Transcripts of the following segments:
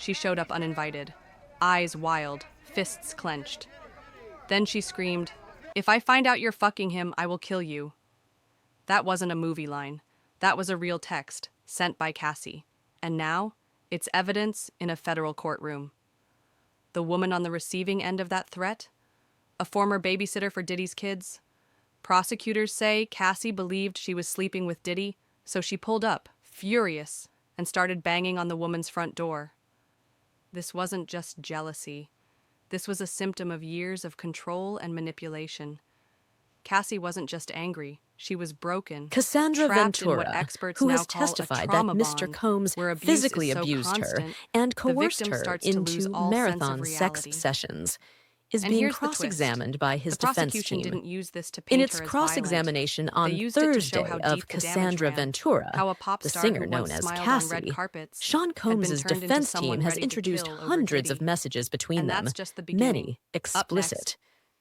She showed up uninvited, eyes wild, fists clenched. Then she screamed, "If I find out you're fucking him, I will kill you." That wasn't a movie line. That was a real text, sent by Cassie. And now, it's evidence in a federal courtroom. The woman on the receiving end of that threat? A former babysitter for Diddy's kids? Prosecutors say Cassie believed she was sleeping with Diddy, so she pulled up, furious, and started banging on the woman's front door. This wasn't just jealousy. This was a symptom of years of control and manipulation. Cassie wasn't just angry, she was broken. Cassandra trapped in what Ventura, experts who now has call a testified that trauma Mr. bond, Combs where abuse physically is so abused her constant, and the coerced victim her starts to lose into all sense of marathon sex reality. sessions, is And being here's the twist. cross-examined by his The defense prosecution team. didn't use this to In paint its her as cross-examination violent. They on used it to show Thursday how of deep the damage Cassandra ran, Ventura, how a pop the star singer who known once as smiled on red Cassie, carpets Sean had been Combs's turned into defense someone team has ready to introduced kill over hundreds of Diddy. messages between And them, that's just the beginning. many Up explicit. next,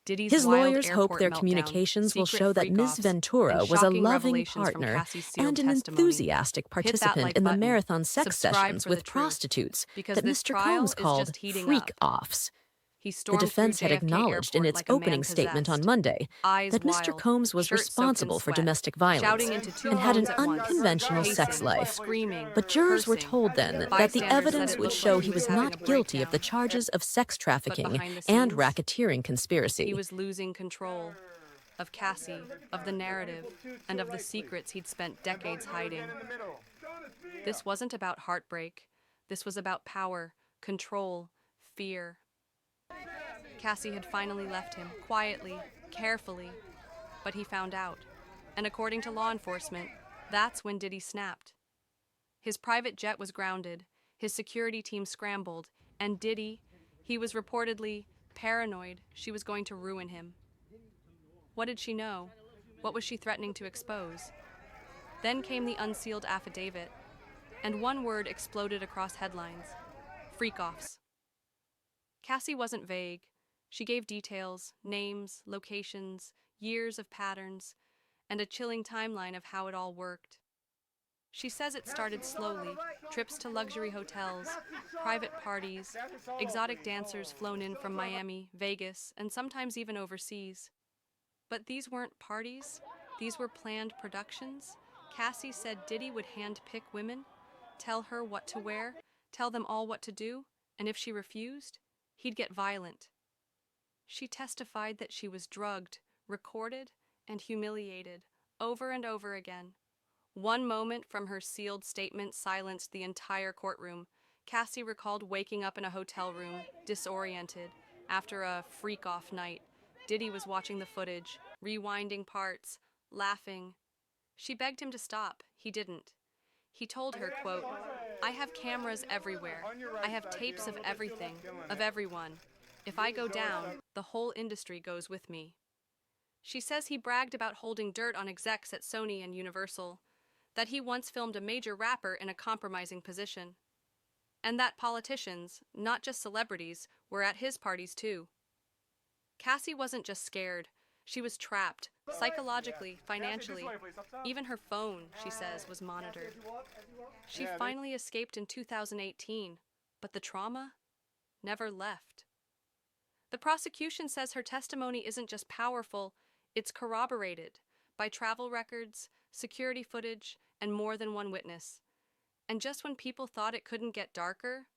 Diddy's His wild lawyers hope airport their meltdown, communications will secret show that Ms. freak-offs, Ventura and was a shocking loving revelations from partner Cassie's sealed and an testimony. enthusiastic Hit that participant like in the button. marathon sex Subscribe sessions for the with truth, prostitutes because that this Mr. trial Combs is called just heating up. freak-offs. He The stormed defense through had JFK acknowledged in Airport its like a man opening statement on possessed. Monday Eyes that Mr. wild, Combs was shirt soaked in responsible for sweat, domestic violence shouting into two and had an phones at once, unconventional pacing, sex life. screaming, But jurors were cursing. told then that the Bystanders said evidence it would looked show like he was having not a guilty of the breakdown. charges of sex But trafficking behind the and scenes, racketeering conspiracy. he was losing control of Cassie, of the narrative, and of the secrets he'd spent decades hiding. This wasn't about heartbreak. This was about power, control, fear. Cassie had finally left him, quietly, carefully, but he found out. And according to law enforcement, that's when Diddy snapped. His private jet was grounded, his security team scrambled, and Diddy, he was reportedly paranoid she was going to ruin him. What did she know? What was she threatening to expose? Then came the unsealed affidavit, and one word exploded across headlines: freak-offs. Cassie wasn't vague. She gave details, names, locations, years of patterns, and a chilling timeline of how it all worked. She says it started slowly: trips to luxury hotels, private parties, exotic dancers flown in from Miami, Vegas, and sometimes even overseas. But these weren't parties, these were planned productions. Cassie said Diddy would hand-pick women, tell her what to wear, tell them all what to do, and if she refused, he'd get violent. She testified that she was drugged, recorded, and humiliated over and over again. One moment from her sealed statement silenced the entire courtroom. Cassie recalled waking up in a hotel room, disoriented, after a freak-off night. Diddy was watching the footage, rewinding parts, laughing. She begged him to stop. He didn't. He told her, quote, "I have cameras everywhere. I have tapes of everything, of everyone. If I go down, the whole industry goes with me." She says he bragged about holding dirt on execs at Sony and Universal, that he once filmed a major rapper in a compromising position, and that politicians, not just celebrities, were at his parties too. Cassie wasn't just scared. She was trapped, psychologically, financially. Even her phone, she says, was monitored. She finally escaped in 2018, but the trauma never left. The prosecution says her testimony isn't just powerful, it's corroborated by travel records, security footage, and more than one witness. And just when people thought it couldn't get darker,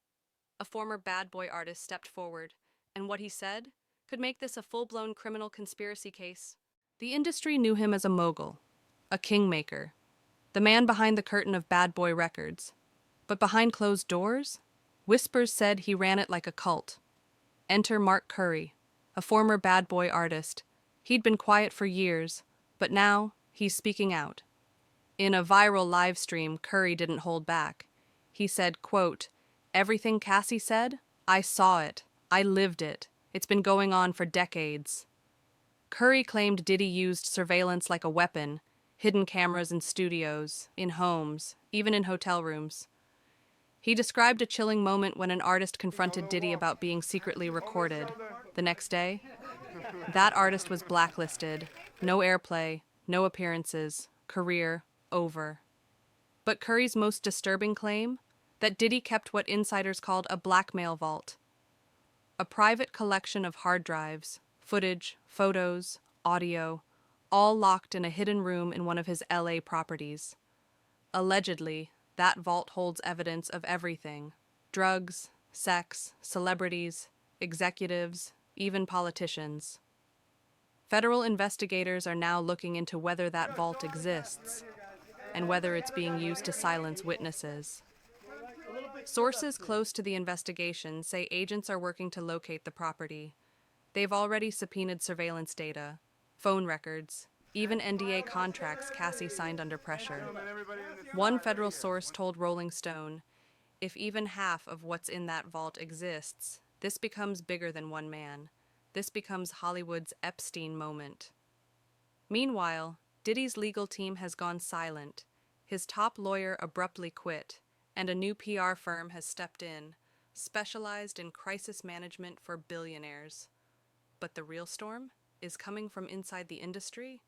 a former bad boy artist stepped forward, and what he said could make this a full-blown criminal conspiracy case. The industry knew him as a mogul, a kingmaker, the man behind the curtain of Bad Boy Records. But behind closed doors, whispers said he ran it like a cult. Enter Mark Curry, a former Bad Boy artist. He'd been quiet for years, but now he's speaking out. In a viral live stream, Curry didn't hold back. He said, quote, "Everything Cassie said, I saw it. I lived it. It's been going on for decades." Curry claimed Diddy used surveillance like a weapon, hidden cameras in studios, in homes, even in hotel rooms. He described a chilling moment when an artist confronted Diddy about being secretly recorded. The next day, that artist was blacklisted. No airplay, no appearances, career over. But Curry's most disturbing claim? that Diddy kept what insiders called a blackmail vault, a private collection of hard drives, footage, photos, audio, all locked in a hidden room in one of his LA properties. Allegedly, that vault holds evidence of everything: drugs, sex, celebrities, executives, even politicians. Federal investigators are now looking into whether that vault exists and whether it's being used to silence witnesses. Sources close to the investigation say agents are working to locate the property. They've already subpoenaed surveillance data, phone records, even NDA contracts Cassie signed under pressure. One federal source told Rolling Stone, "If even half of what's in that vault exists, this becomes bigger than one man. This becomes Hollywood's Epstein moment." Meanwhile, Diddy's legal team has gone silent. His top lawyer abruptly quit, and a new PR firm has stepped in, specialized in crisis management for billionaires. But the real storm is coming from inside the industry.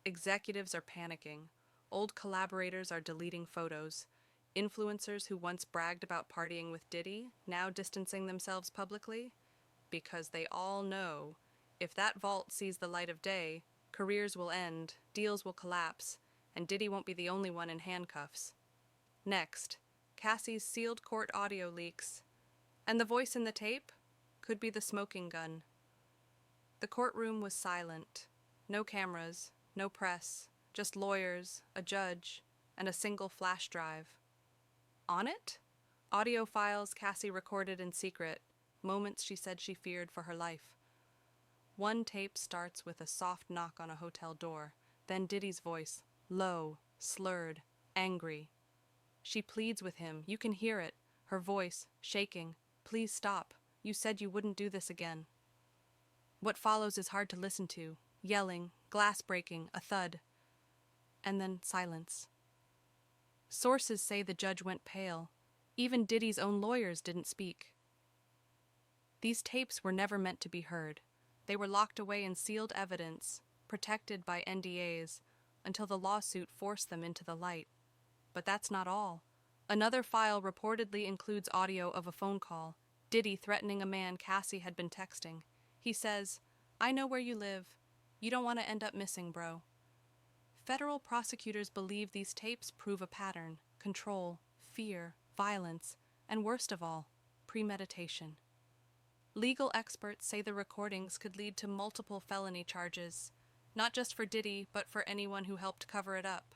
Executives are panicking. Old collaborators are deleting photos. Influencers who once bragged about partying with Diddy now distancing themselves publicly, because they all know if that vault sees the light of day, careers will end, deals will collapse, and Diddy won't be the only one in handcuffs. Next, Cassie's sealed court audio leaks, and the voice in the tape could be the smoking gun. The courtroom was silent. No cameras, no press, just lawyers, a judge, and a single flash drive. On it? Audio files Cassie recorded in secret, moments she said she feared for her life. One tape starts with a soft knock on a hotel door, then Diddy's voice, low, slurred, angry. She pleads with him. You can hear it, her voice, shaking. "Please stop. You said you wouldn't do this again." What follows is hard to listen to. Yelling, glass breaking, a thud. And then silence. Sources say the judge went pale. Even Diddy's own lawyers didn't speak. These tapes were never meant to be heard. They were locked away in sealed evidence, protected by NDAs, until the lawsuit forced them into the light. But that's not all. Another file reportedly includes audio of a phone call, Diddy threatening a man Cassie had been texting. He says, "I know where you live. You don't want to end up missing, bro." Federal prosecutors believe these tapes prove a pattern: control, fear, violence, and worst of all, premeditation. Legal experts say the recordings could lead to multiple felony charges, not just for Diddy, but for anyone who helped cover it up.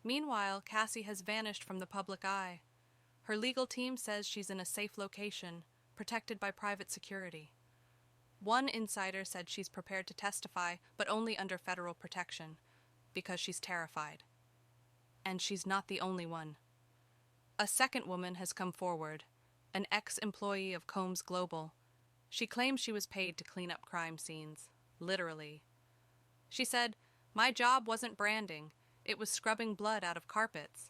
Meanwhile, Cassie has vanished from the public eye. Her legal team says she's in a safe location, protected by private security. One insider said she's prepared to testify, but only under federal protection, because she's terrified. And she's not the only one. A second woman has come forward, an ex-employee of Combs Global. She claims she was paid to clean up crime scenes, literally. She said, "My job wasn't branding. It was scrubbing blood out of carpets."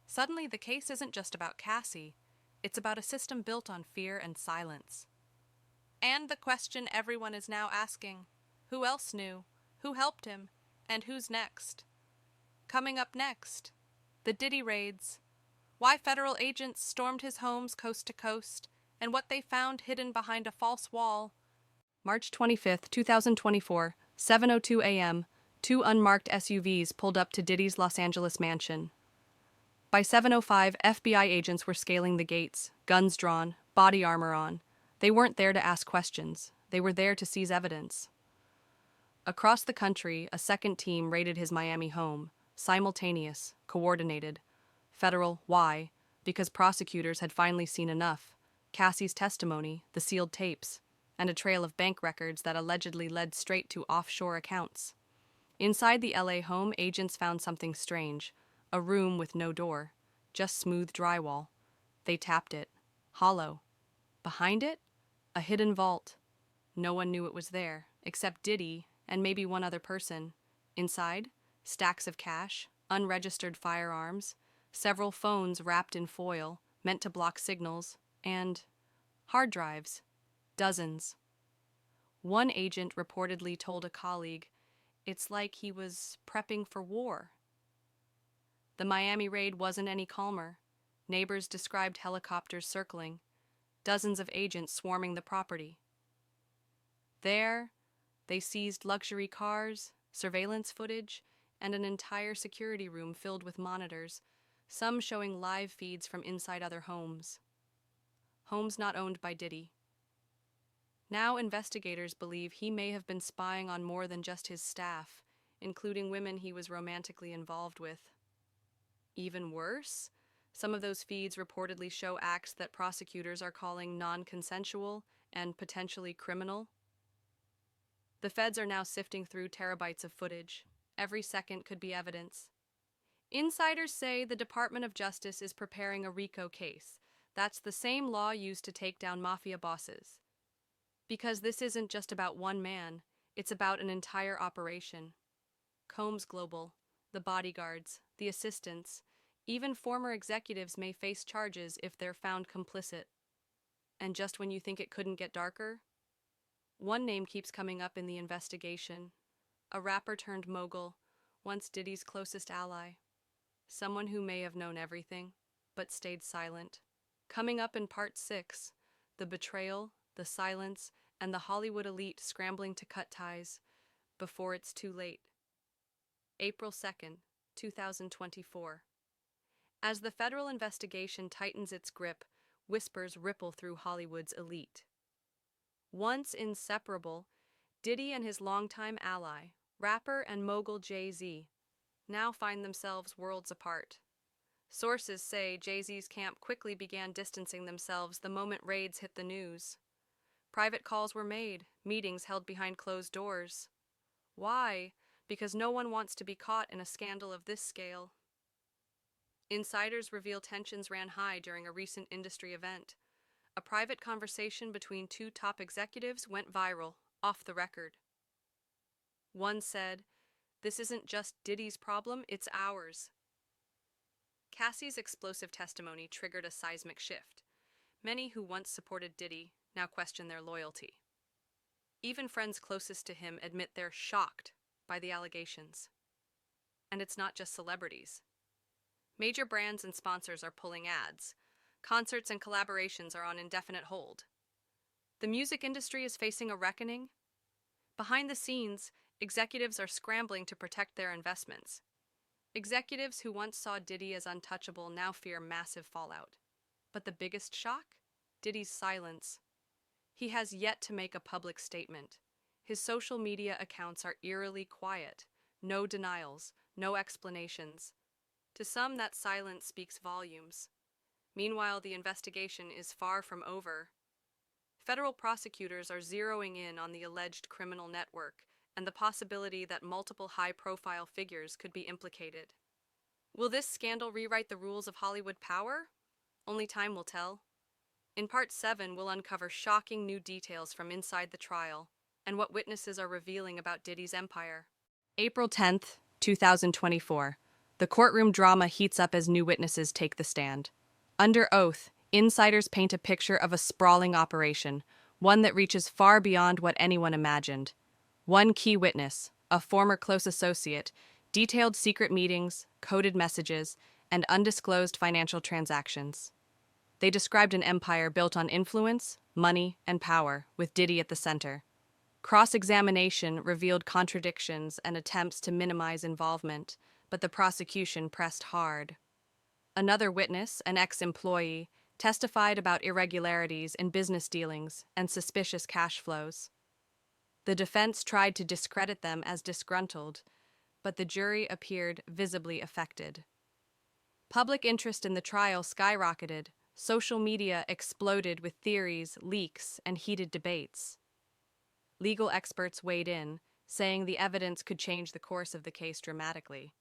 Suddenly, the case isn't just about Cassie. It's about a system built on fear and silence. And the question everyone is now asking: who else knew? Who helped him? And who's next? Coming up next, the Diddy raids. Why federal agents stormed his homes coast to coast, and what they found hidden behind a false wall. March 25th, 2024, 7:02 a.m., two unmarked SUVs pulled up to Diddy's Los Angeles mansion. By 7:05, FBI agents were scaling the gates, guns drawn, body armor on. They weren't there to ask questions. They were there to seize evidence. Across the country, a second team raided his Miami home, simultaneous, coordinated. Federal, why? Because prosecutors had finally seen enough. Cassie's testimony, the sealed tapes, and a trail of bank records that allegedly led straight to offshore accounts. Inside the LA home, agents found something strange: a room with no door, just smooth drywall. They tapped it. Hollow. Behind it, a hidden vault. No one knew it was there, except Diddy and maybe one other person. Inside, stacks of cash, unregistered firearms, several phones wrapped in foil, meant to block signals, and hard drives. Dozens. One agent reportedly told a colleague, "It's like he was prepping for war." The Miami raid wasn't any calmer. Neighbors described helicopters circling, dozens of agents swarming the property. There, they seized luxury cars, surveillance footage, and an entire security room filled with monitors, some showing live feeds from inside other homes. Homes not owned by Diddy. Now investigators believe he may have been spying on more than just his staff, including women he was romantically involved with. Even worse, some of those feeds reportedly show acts that prosecutors are calling non-consensual and potentially criminal. The feds are now sifting through terabytes of footage. Every second could be evidence. Insiders say the Department of Justice is preparing a RICO case. That's the same law used to take down mafia bosses. Because this isn't just about one man, it's about an entire operation. Combs Global, the bodyguards, the assistants, even former executives may face charges if they're found complicit. And just when you think it couldn't get darker, one name keeps coming up in the investigation. A rapper turned mogul, once Diddy's closest ally. Someone who may have known everything, but stayed silent. Coming up in part 6, the betrayal, the silence, and the Hollywood elite scrambling to cut ties before it's too late. April 2nd, 2024. As the federal investigation tightens its grip, whispers ripple through Hollywood's elite. Once inseparable, Diddy and his longtime ally, rapper and mogul Jay-Z, now find themselves worlds apart. Sources say Jay-Z's camp quickly began distancing themselves the moment raids hit the news. Private calls were made, meetings held behind closed doors. Why? Because no one wants to be caught in a scandal of this scale. Insiders reveal tensions ran high during a recent industry event. A private conversation between two top executives went viral, off the record. One said, "This isn't just Diddy's problem, it's ours." Cassie's explosive testimony triggered a seismic shift. Many who once supported Diddy now question their loyalty. Even friends closest to him admit they're shocked by the allegations. And it's not just celebrities. Major brands and sponsors are pulling ads. Concerts and collaborations are on indefinite hold. The music industry is facing a reckoning. Behind the scenes, executives are scrambling to protect their investments. Executives who once saw Diddy as untouchable now fear massive fallout. But the biggest shock? Diddy's silence. He has yet to make a public statement. His social media accounts are eerily quiet. No denials, no explanations. To some, that silence speaks volumes. Meanwhile, the investigation is far from over. Federal prosecutors are zeroing in on the alleged criminal network and the possibility that multiple high-profile figures could be implicated. Will this scandal rewrite the rules of Hollywood power? Only time will tell. In Part 7, we'll uncover shocking new details from inside the trial and what witnesses are revealing about Diddy's empire. April 10th, 2024. The courtroom drama heats up as new witnesses take the stand. Under oath, insiders paint a picture of a sprawling operation, one that reaches far beyond what anyone imagined. One key witness, a former close associate, detailed secret meetings, coded messages, and undisclosed financial transactions. They described an empire built on influence, money, and power, with Diddy at the center. Cross-examination revealed contradictions and attempts to minimize involvement, but the prosecution pressed hard. Another witness, an ex-employee, testified about irregularities in business dealings and suspicious cash flows. The defense tried to discredit them as disgruntled, but the jury appeared visibly affected. Public interest in the trial skyrocketed. Social media exploded with theories, leaks, and heated debates. Legal experts weighed in, saying the evidence could change the course of the case dramatically.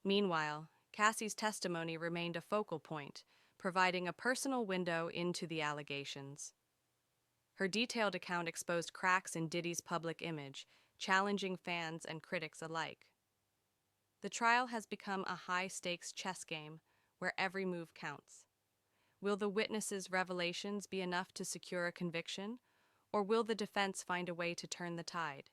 Meanwhile, Cassie's testimony remained a focal point, providing a personal window into the allegations. Her detailed account exposed cracks in Diddy's public image, challenging fans and critics alike. The trial has become a high-stakes chess game where every move counts. Will the witnesses' revelations be enough to secure a conviction, or will the defense find a way to turn the tide?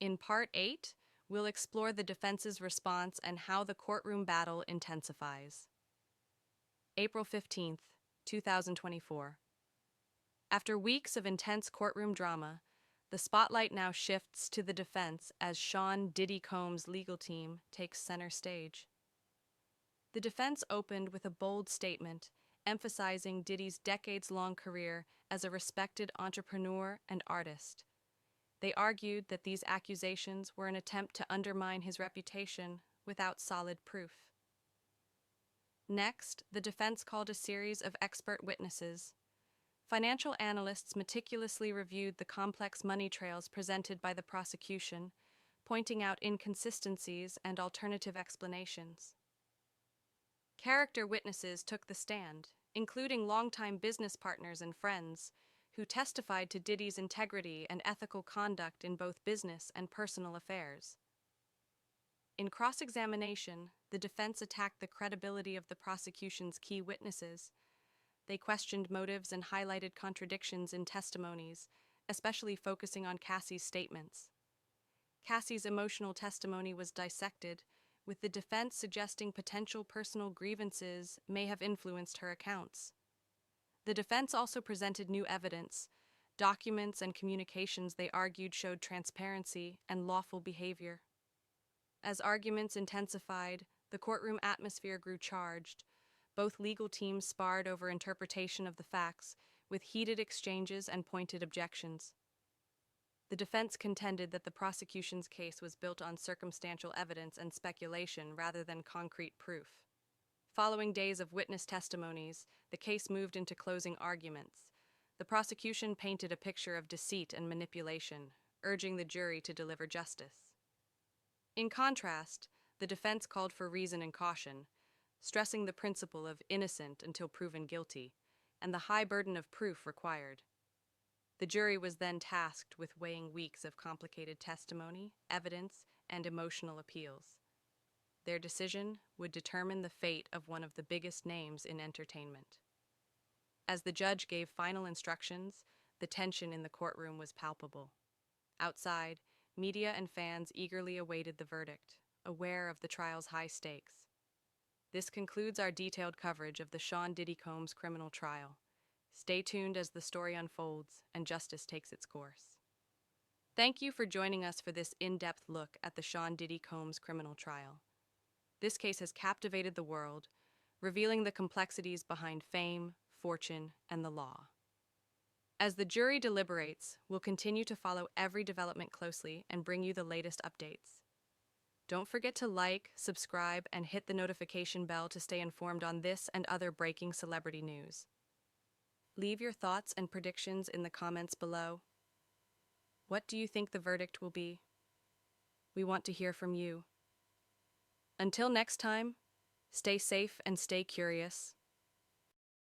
In Part 8, we'll explore the defense's response and how the courtroom battle intensifies. April 15th, 2024. After weeks of intense courtroom drama, the spotlight now shifts to the defense as Sean Diddy Combs' legal team takes center stage. The defense opened with a bold statement emphasizing Diddy's decades-long career as a respected entrepreneur and artist. They argued that these accusations were an attempt to undermine his reputation without solid proof. Next, the defense called a series of expert witnesses. Financial analysts meticulously reviewed the complex money trails presented by the prosecution, pointing out inconsistencies and alternative explanations. Character witnesses took the stand, including longtime business partners and friends, who testified to Diddy's integrity and ethical conduct in both business and personal affairs. In cross-examination, the defense attacked the credibility of the prosecution's key witnesses. They questioned motives and highlighted contradictions in testimonies, especially focusing on Cassie's statements. Cassie's emotional testimony was dissected, with the defense suggesting potential personal grievances may have influenced her accounts. The defense also presented new evidence, documents and communications they argued showed transparency and lawful behavior. As arguments intensified, the courtroom atmosphere grew charged. Both legal teams sparred over interpretation of the facts, with heated exchanges and pointed objections. The defense contended that the prosecution's case was built on circumstantial evidence and speculation rather than concrete proof. Following days of witness testimonies, the case moved into closing arguments. The prosecution painted a picture of deceit and manipulation, urging the jury to deliver justice. In contrast, the defense called for reason and caution, stressing the principle of innocent until proven guilty, and the high burden of proof required. The jury was then tasked with weighing weeks of complicated testimony, evidence, and emotional appeals. Their decision would determine the fate of one of the biggest names in entertainment. As the judge gave final instructions, the tension in the courtroom was palpable. Outside, media and fans eagerly awaited the verdict, aware of the trial's high stakes. This concludes our detailed coverage of the Sean Diddy Combs criminal trial. Stay tuned as the story unfolds and justice takes its course. Thank you for joining us for this in-depth look at the Sean Diddy Combs criminal trial. This case has captivated the world, revealing the complexities behind fame, fortune, and the law. As the jury deliberates, we'll continue to follow every development closely and bring you the latest updates. Don't forget to like, subscribe, and hit the notification bell to stay informed on this and other breaking celebrity news. Leave your thoughts and predictions in the comments below. What do you think the verdict will be? We want to hear from you. Until next time, stay safe and stay curious.